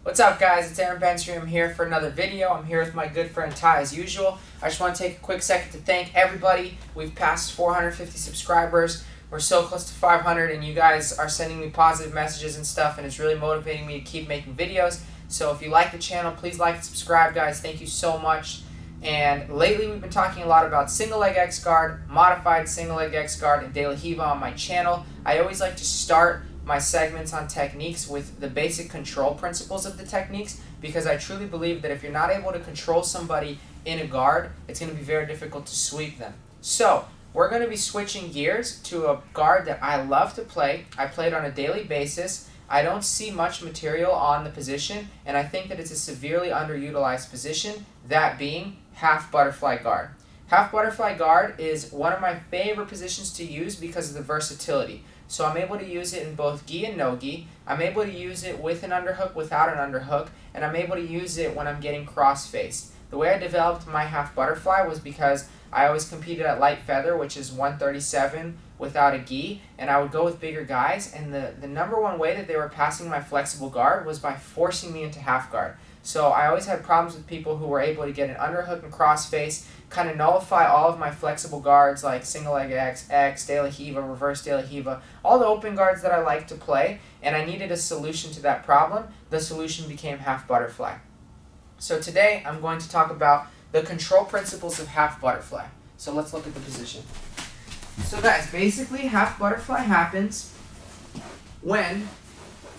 What's up, guys? It's Aaron Benstream here for another video. I'm here with my good friend Ty as usual. I just want to take a quick second to thank everybody. We've passed 450 subscribers. We're so close to 500 and you guys are sending me positive messages and stuff, and it's really motivating me to keep making videos. So if you like the channel, please like and subscribe, guys. Thank you so much. And lately we've been talking a lot about single leg X guard, modified single leg X guard, and De La Riva on my channel. I always like to start my segments on techniques with the basic control principles of the techniques, because I truly believe that if you're not able to control somebody in a guard, it's going to be very difficult to sweep them. So we're going to be switching gears to a guard that I love to play. I play it on a daily basis. I don't see much material on the position, and I think that it's a severely underutilized position, that being half butterfly guard. Half butterfly guard is one of my favorite positions to use because of the versatility. So I'm able to use it in both gi and no gi. I'm able to use it with an underhook, without an underhook, and I'm able to use it when I'm getting cross-faced. The way I developed my half butterfly was because I always competed at light feather, which is 137 without a gi, and I would go with bigger guys, and the number one way that they were passing my flexible guard was by forcing me into half guard. So I always had problems with people who were able to get an underhook and cross-face, kind of nullify all of my flexible guards like single leg X, De La Riva, reverse De La Riva, all the open guards that I like to play, and I needed a solution to that problem. The solution became half butterfly. So today I'm going to talk about the control principles of half butterfly. So let's look at the position. So guys, basically half butterfly happens when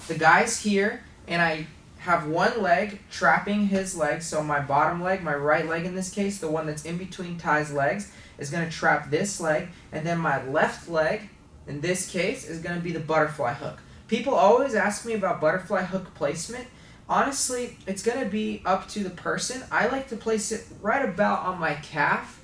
the guy's here and I have one leg trapping his leg, so my bottom leg, my right leg in this case, the one that's in between Ty's legs, is going to trap this leg, and then my left leg, in this case, is going to be the butterfly hook. People always ask me about butterfly hook placement. Honestly, it's going to be up to the person. I like to place it right about on my calf,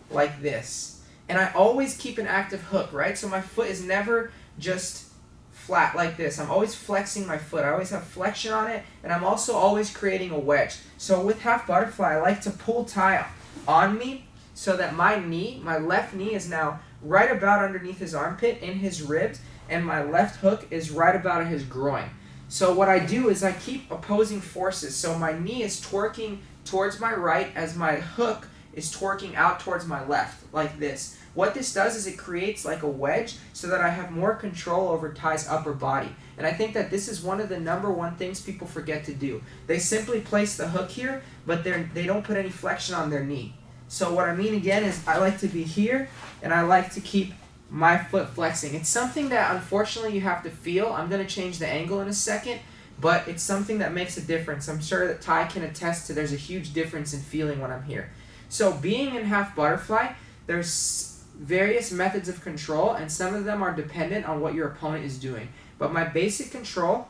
like this. And I always keep an active hook, right? So my foot is never just flat like this. I'm always flexing my foot. I always have flexion on it, and I'm also always creating a wedge. So with half butterfly, I like to pull Ty on me so that my knee, my left knee, is now right about underneath his armpit in his ribs, and my left hook is right about his groin. So what I do is I keep opposing forces. So my knee is twerking towards my right as my hook is twerking out towards my left, like this. What this does is it creates like a wedge so that I have more control over Ty's upper body. And I think that this is one of the number one things people forget to do. They simply place the hook here, but they don't put any flexion on their knee. So what I mean again is I like to be here, and I like to keep my foot flexing. It's something that unfortunately you have to feel. I'm going to change the angle in a second, but it's something that makes a difference. I'm sure that Ty can attest to there's a huge difference in feeling when I'm here. So being in half butterfly, there's various methods of control, and some of them are dependent on what your opponent is doing. But my basic control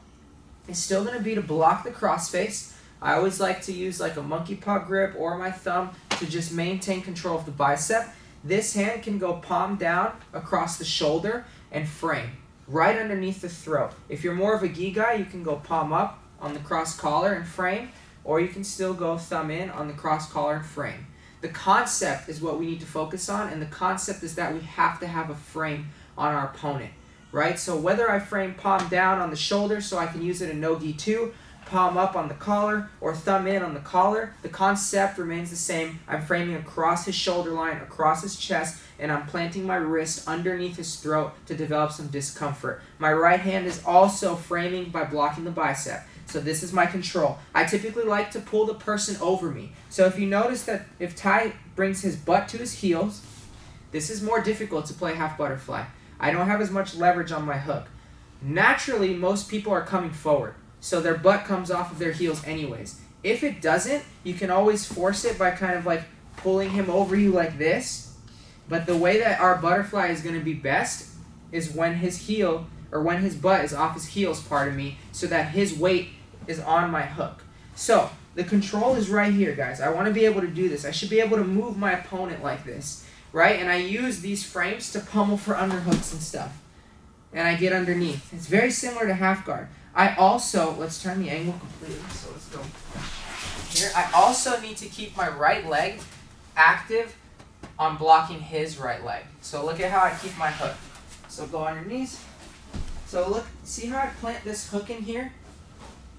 is still going to be to block the crossface. I always like to use like a monkey paw grip or my thumb to just maintain control of the bicep. This hand can go palm down across the shoulder and frame, right underneath the throat. If you're more of a gi guy, you can go palm up on the cross collar and frame, or you can still go thumb in on the cross collar and frame. The concept is what we need to focus on, and the concept is that we have to have a frame on our opponent, right? So whether I frame palm down on the shoulder so I can use it in no-gi too, palm up on the collar, or thumb in on the collar, the concept remains the same. I'm framing across his shoulder line, across his chest, and I'm planting my wrist underneath his throat to develop some discomfort. My right hand is also framing by blocking the bicep. So this is my control. I typically like to pull the person over me. So if you notice that if Ty brings his butt to his heels, this is more difficult to play half butterfly. I don't have as much leverage on my hook. Naturally, most people are coming forward, so their butt comes off of their heels anyways. If it doesn't, you can always force it by kind of like pulling him over you like this. But the way that our butterfly is going to be best is when his heel, or when his butt is off his heels, pardon me, so that his weight is on my hook. So the control is right here, guys. I want to be able to do this. I should be able to move my opponent like this, right? And I use these frames to pummel for underhooks and stuff. And I get underneath. It's very similar to half guard. I also, let's turn the angle completely, so let's go here. I also need to keep my right leg active on blocking his right leg. So look at how I keep my hook. So go on your knees. So look, see how I plant this hook in here?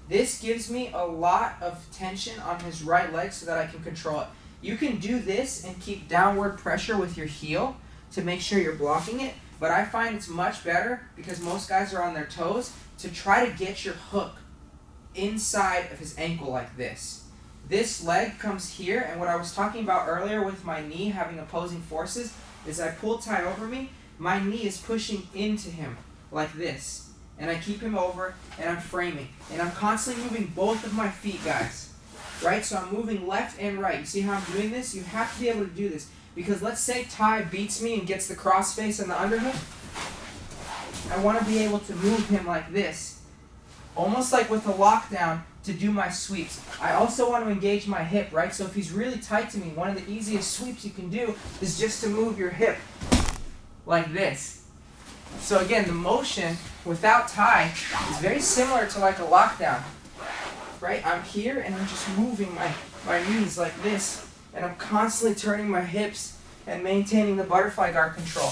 This gives me a lot of tension on his right leg so that I can control it. You can do this and keep downward pressure with your heel to make sure you're blocking it, but I find it's much better, because most guys are on their toes, to try to get your hook inside of his ankle like this. This leg comes here, and what I was talking about earlier with my knee having opposing forces is I pull Tai over me, my knee is pushing into him like this. And I keep him over, and I'm framing. And I'm constantly moving both of my feet, guys. Right? So I'm moving left and right. You see how I'm doing this? You have to be able to do this. Because let's say Tai beats me and gets the crossface and the underhook. I want to be able to move him like this. Almost like with a lockdown to do my sweeps. I also want to engage my hip, right? So if he's really tight to me, one of the easiest sweeps you can do is just to move your hip like this. So again, the motion without Tai is very similar to like a lockdown, right? I'm here and I'm just moving my knees like this, and I'm constantly turning my hips and maintaining the butterfly guard control.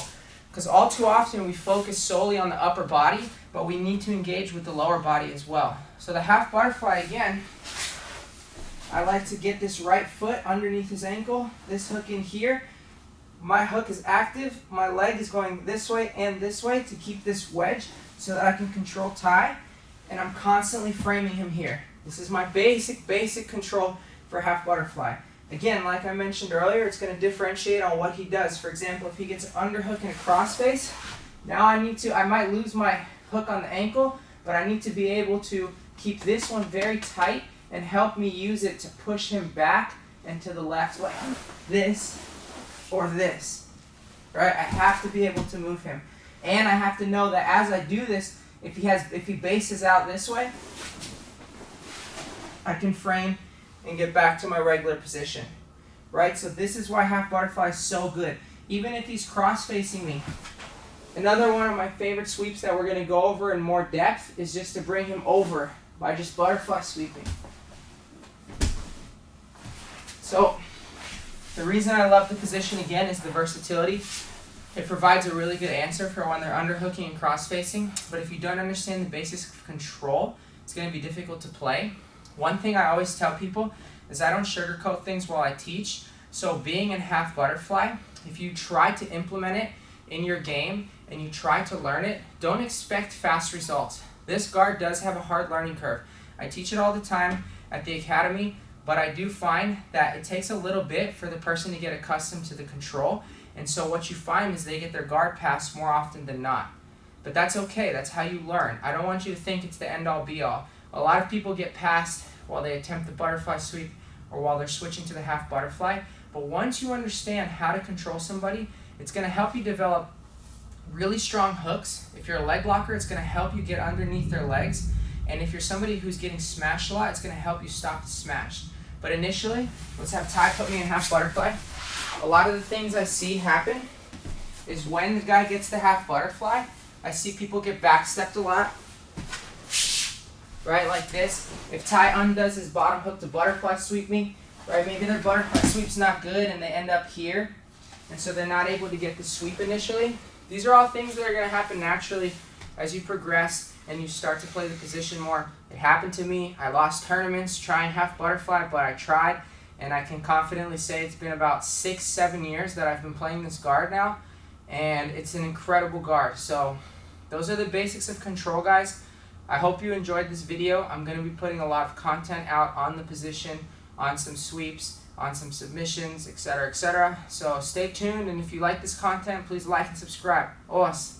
Because all too often we focus solely on the upper body, but we need to engage with the lower body as well. So the half butterfly, again, I like to get this right foot underneath his ankle, this hook in here. My hook is active, my leg is going this way and this way to keep this wedge so that I can control Tai, and I'm constantly framing him here. This is my basic control for half butterfly. Again, like I mentioned earlier, it's going to differentiate on what he does. For example, if he gets an underhook and a crossface, now I might lose my hook on the ankle, but I need to be able to keep this one very tight and help me use it to push him back and to the left like this or this, right? I have to be able to move him. And I have to know that as I do this, if he bases out this way, I can frame and get back to my regular position, right? So this is why half butterfly is so good. Even if he's cross-facing me. Another one of my favorite sweeps that we're going to go over in more depth is just to bring him over by just butterfly sweeping. So the reason I love the position again is the versatility. It provides a really good answer for when they're underhooking and cross-facing, but if you don't understand the basics of control, it's going to be difficult to play. One thing I always tell people is I don't sugarcoat things while I teach. So being in half butterfly, if you try to implement it in your game and you try to learn it, don't expect fast results. This guard does have a hard learning curve. I teach it all the time at the academy, but I do find that it takes a little bit for the person to get accustomed to the control. And so what you find is they get their guard passed more often than not. But that's okay, that's how you learn. I don't want you to think it's the end-all be-all. A lot of people get passed while they attempt the butterfly sweep or while they're switching to the half butterfly. But once you understand how to control somebody, it's going to help you develop really strong hooks. If you're a leg blocker, it's going to help you get underneath their legs. And if you're somebody who's getting smashed a lot, it's going to help you stop the smash. But initially, let's have Tai put me in half butterfly. A lot of the things I see happen is when the guy gets the half butterfly, I see people get backstepped a lot. Right, like this. If Tai undoes his bottom hook to butterfly sweep me, right, maybe their butterfly sweep's not good and they end up here, and so they're not able to get the sweep initially. These are all things that are going to happen naturally as you progress and you start to play the position more. It happened to me. I lost tournaments trying half butterfly, but I tried, and I can confidently say it's been about 6-7 years that I've been playing this guard now, and it's an incredible guard. So those are the basics of control, guys. I hope you enjoyed this video. I'm going to be putting a lot of content out on the position, on some sweeps, on some submissions, etc., etc. So stay tuned, and if you like this content, please like and subscribe. Os!